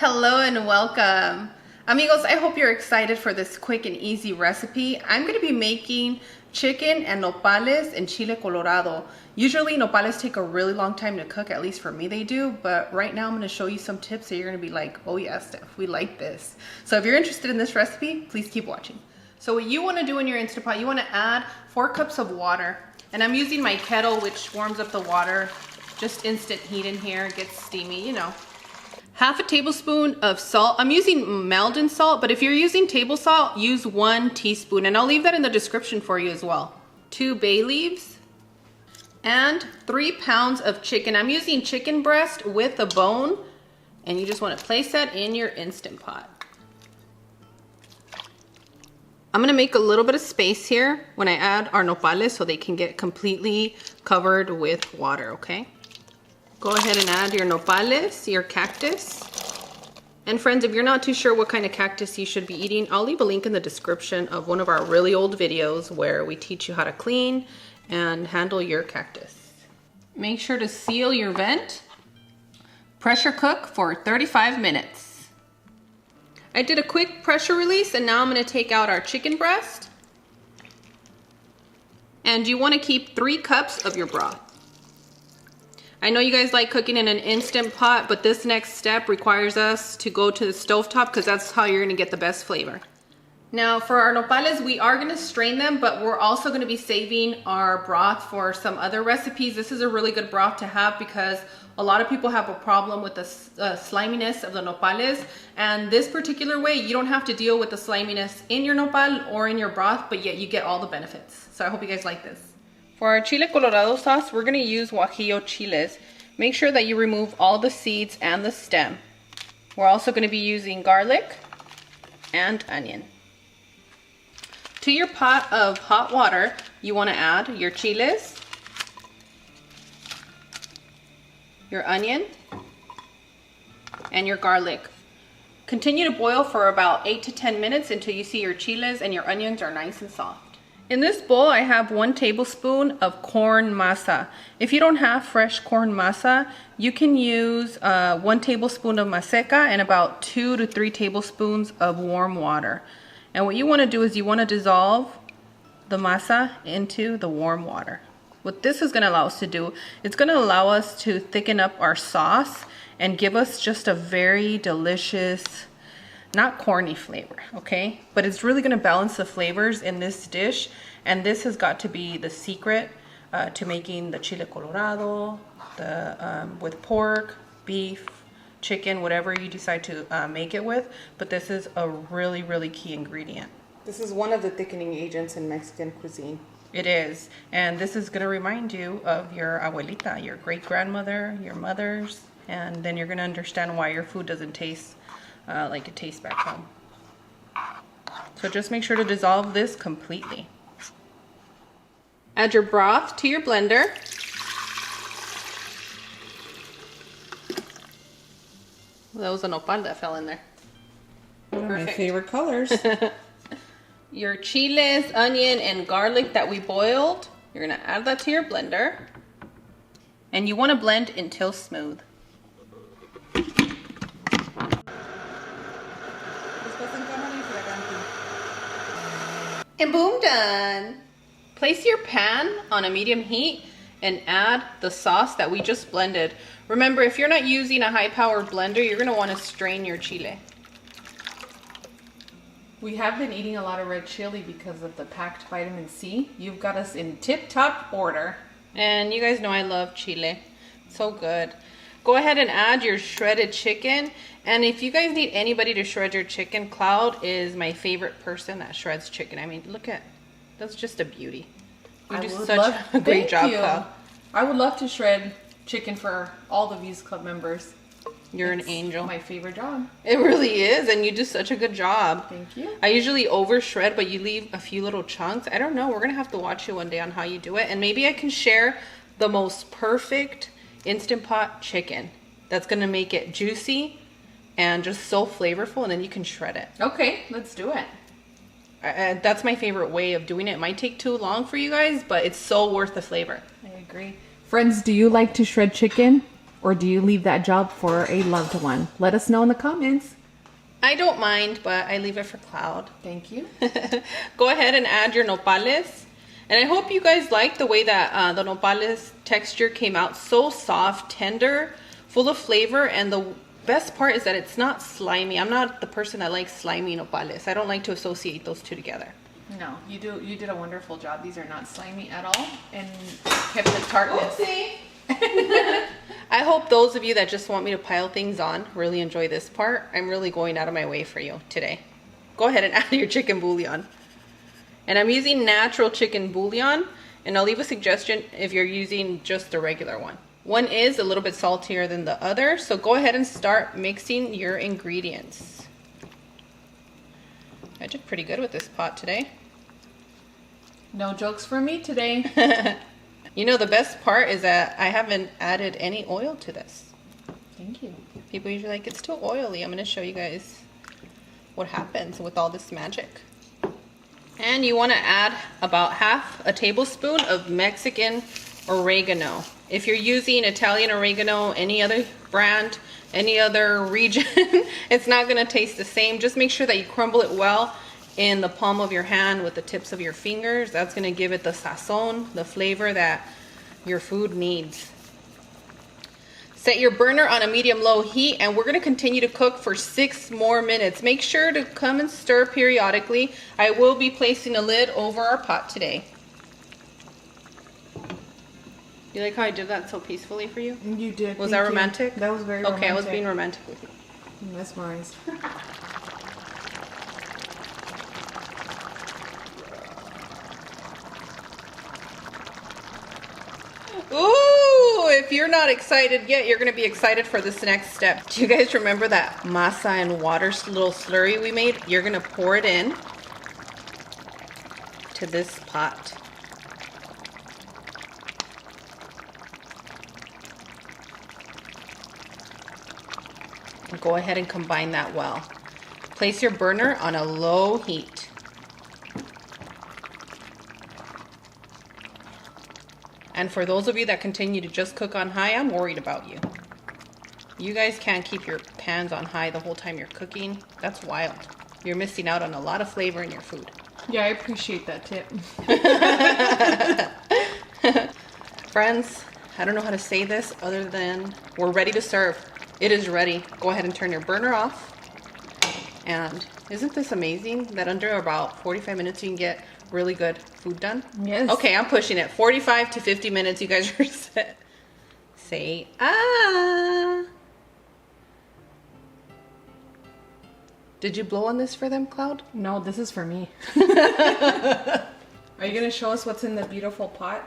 Hello and welcome. Amigos, I hope you're excited for this quick and easy recipe. I'm going to be making chicken and nopales and chile colorado. Usually nopales take a really long time to cook, at least for me they do, but right now I'm going to show you some tips that you're going to be like, oh yeah, Steph, we like this. So if you're interested in this recipe, please keep watching. So what you want to do in your Instant Pot, you want to add 4 cups of water. And I'm using my kettle, which warms up the water. Just instant heat in here, it gets steamy, you know. Half a tablespoon of salt. I'm using Maldon salt, but if you're using table salt, use 1 teaspoon. And I'll leave that in the description for you as well. 2 bay leaves and 3 pounds of chicken. I'm using chicken breast with a bone, and you just want to place that in your Instant Pot. I'm gonna make a little bit of space here when I add our nopales so they can get completely covered with water, okay? Go ahead and add your nopales, your cactus. And friends, if you're not too sure what kind of cactus you should be eating, I'll leave a link in the description of one of our really old videos where we teach you how to clean and handle your cactus. Make sure to seal your vent. Pressure cook for 35 minutes. I did a quick pressure release, and now I'm gonna take out our chicken breast. And you wanna keep 3 cups of your broth. I know you guys like cooking in an Instant Pot, but this next step requires us to go to the stovetop because that's how you're gonna get the best flavor. Now for our nopales, we are gonna strain them, but we're also gonna be saving our broth for some other recipes. This is a really good broth to have because a lot of people have a problem with the sliminess of the nopales, and this particular way, you don't have to deal with the sliminess in your nopal or in your broth, but yet you get all the benefits. So I hope you guys like this. For our chile colorado sauce, we're gonna use guajillo chiles. Make sure that you remove all the seeds and the stem. We're also gonna be using garlic and onion. To your pot of hot water, you wanna add your chiles, your onion, and your garlic. Continue to boil for about 8 to 10 minutes until you see your chiles and your onions are nice and soft. In this bowl, I have 1 tablespoon of corn masa. If you don't have fresh corn masa, you can use 1 tablespoon of Maseca and about 2 to 3 tablespoons of warm water. And what you want to do is you want to dissolve the masa into the warm water. What this is going to allow us to do, it's going to allow us to thicken up our sauce and give us just a very delicious, not corny flavor, okay? But it's really gonna balance the flavors in this dish, and this has got to be the secret to making the chile colorado, with pork, beef, chicken, whatever you decide to make it with. But this is a really, really key ingredient. This is one of the thickening agents in Mexican cuisine. It is, and this is gonna remind you of your abuelita, your great-grandmother, your mothers, and then you're gonna understand why your food doesn't taste like it tastes back home. So just make sure to dissolve this completely. Add your broth to your blender. That was a nopal that fell in there. One of my favorite colors. Your chiles, onion, and garlic that we boiled, you're gonna add that to your blender. And you wanna blend until smooth. And boom, done. Place your pan on a medium heat and add the sauce that we just blended. Remember, if you're not using a high-powered blender, you're gonna wanna strain your chile. We have been eating a lot of red chili because of the packed vitamin C. You've got us in tip-top order. And you guys know I love chile. So good. Go ahead and add your shredded chicken. And if you guys need anybody to shred your chicken, Cloud is my favorite person that shreds chicken. I mean, look at, that's just a beauty. You do such a great job, Cloud. I would love to shred chicken for all the V's Club members. You're an angel. My favorite job. It really is, and you do such a good job. Thank you. I usually over shred, but you leave a few little chunks. I don't know, we're gonna have to watch you one day on how you do it, and maybe I can share the most perfect Instant Pot chicken that's gonna make it juicy and just so flavorful, and then you can shred it. Okay, let's do it. That's my favorite way of doing it. It might take too long for you guys, but it's so worth the flavor. I agree. Friends, do you like to shred chicken? Or do you leave that job for a loved one? Let us know in the comments. I don't mind, but I leave it for Cloud. Thank you. Go ahead and add your nopales. And I hope you guys like the way that the nopales texture came out. So soft, tender, full of flavor. And the best part is that it's not slimy. I'm not the person that likes slimy nopales. I don't like to associate those two together. No, you did a wonderful job. These are not slimy at all and kept the tartness. Oopsie. I hope those of you that just want me to pile things on really enjoy this part. I'm really going out of my way for you today. Go ahead and add your chicken bouillon. And I'm using natural chicken bouillon, and I'll leave a suggestion if you're using just the regular one. One is a little bit saltier than the other, so go ahead and start mixing your ingredients. I did pretty good with this pot today. No jokes for me today. You know, the best part is that I haven't added any oil to this. Thank you. People usually like, it's too oily. I'm going to show you guys what happens with all this magic. And you want to add about half a tablespoon of Mexican oregano. If you're using Italian oregano, any other brand, any other region, it's not going to taste the same. Just make sure that you crumble it well in the palm of your hand with the tips of your fingers. That's going to give it the sazon, the flavor that your food needs. Set your burner on a medium-low heat, and we're going to continue to cook for 6 more minutes. Make sure to come and stir periodically. I will be placing a lid over our pot today. You like how I did that so peacefully for you? You did. Was that romantic? That was very romantic. Okay, I was being romantic with you. Mesmerized. Ooh, if you're not excited yet, you're going to be excited for this next step. Do you guys remember that masa and water little slurry we made? You're going to pour it in to this pot. And go ahead and combine that well. Place your burner on a low heat. And for those of you that continue to just cook on high, I'm worried about you. You guys can't keep your pans on high the whole time you're cooking. That's wild. You're missing out on a lot of flavor in your food. Yeah, I appreciate that tip. Friends, I don't know how to say this other than we're ready to serve. It is ready. Go ahead and turn your burner off. And isn't this amazing that under about 45 minutes you can get really good food done? Yes. Okay, I'm pushing it. 45 to 50 minutes, you guys are set. Say, ah. Did you blow on this for them, Cloud? No, this is for me. Are you going to show us what's in the beautiful pot?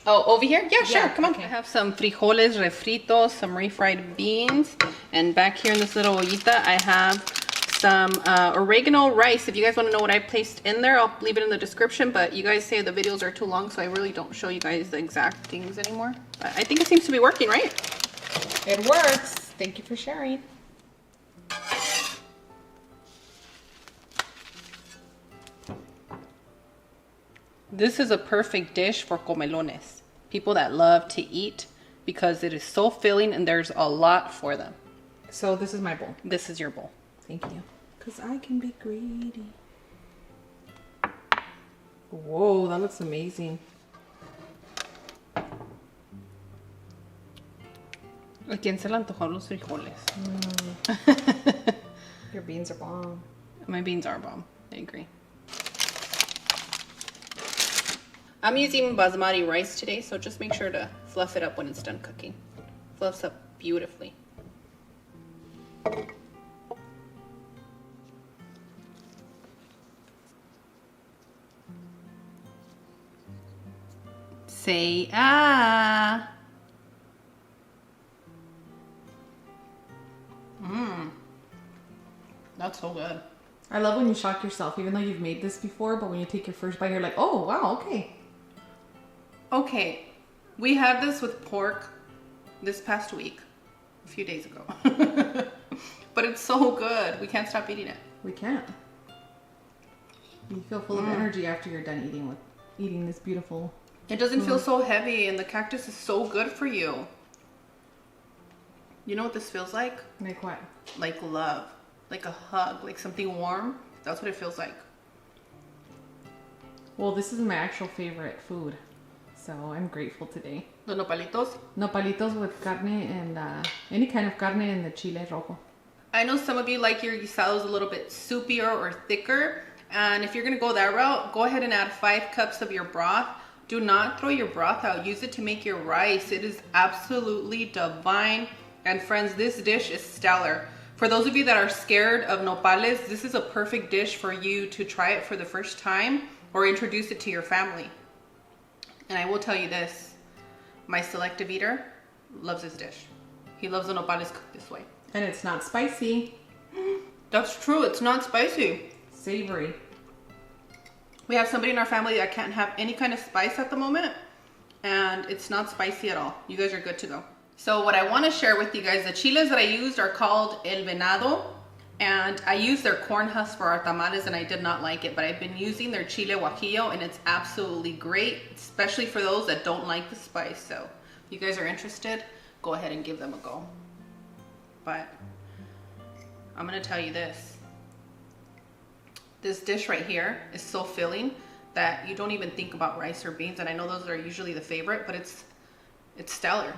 Oh, over here? Yeah, sure. Yeah, Come on. okay. I have some frijoles refritos, some refried beans. And back here in this little ollita, I have some oregano rice. If you guys want to know what I placed in there, I'll leave it in the description. But you guys say the videos are too long, so I really don't show you guys the exact things anymore. But I think it seems to be working, right? It works. Thank you for sharing. This is a perfect dish for comelones. People that love to eat because it is so filling and there's a lot for them. So this is my bowl. This is your bowl. Thank you. Because I can be greedy. Whoa, that looks amazing. ¿A quién se le antojaron los frijoles? Your beans are bomb. My beans are bomb. I agree. I'm using basmati rice today, so just make sure to fluff it up when it's done cooking. Fluffs up beautifully. Say ah. That's so good. I love when you shock yourself, even though you've made this before, but when you take your first bite, you're like, oh, wow, okay. Okay, we had this with pork this past week, a few days ago. But it's so good. We can't stop eating it. We can't. You feel full of energy after you're done eating this beautiful. It doesn't feel so heavy, and the cactus is so good for you. You know what this feels like? Like what? Like love, like a hug, like something warm. That's what it feels like. Well, this is my actual favorite food, so I'm grateful today. The nopalitos. Nopalitos with carne and any kind of carne and the chile rojo. I know some of you like your guisados a little bit soupier or thicker, and if you're gonna go that route, go ahead and add 5 cups of your broth. Do not throw your broth out. Use it to make your rice. It is absolutely divine. And friends, this dish is stellar. For those of you that are scared of nopales, this is a perfect dish for you to try it for the first time or introduce it to your family. And I will tell you this, my selective eater loves this dish. He loves the nopales cooked this way. And it's not spicy. That's true, it's not spicy. Savory. We have somebody in our family that can't have any kind of spice at the moment, and it's not spicy at all. You guys are good to go. So what I want to share with you guys, the chiles that I used are called El Venado, and I used their corn husk for our tamales and I did not like it, but I've been using their chile guajillo and it's absolutely great, especially for those that don't like the spice. So if you guys are interested, go ahead and give them a go. But I'm going to tell you this. This dish right here is so filling that you don't even think about rice or beans, and I know those are usually the favorite, but it's stellar.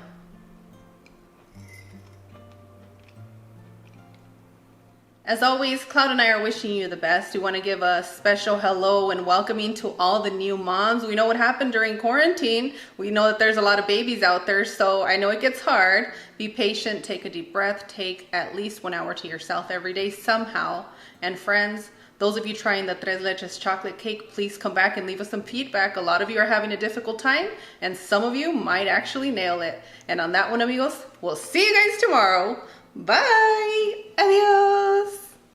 As always, Cloud and I are wishing you the best. We want to give a special hello and welcoming to all the new moms. We know what happened during quarantine. We know that there's a lot of babies out there, so I know it gets hard. Be patient, take a deep breath, take at least 1 hour to yourself every day somehow. And friends, those of you trying the Tres Leches chocolate cake, please come back and leave us some feedback. A lot of you are having a difficult time, and some of you might actually nail it. And on that one, amigos, we'll see you guys tomorrow. Bye! Adios!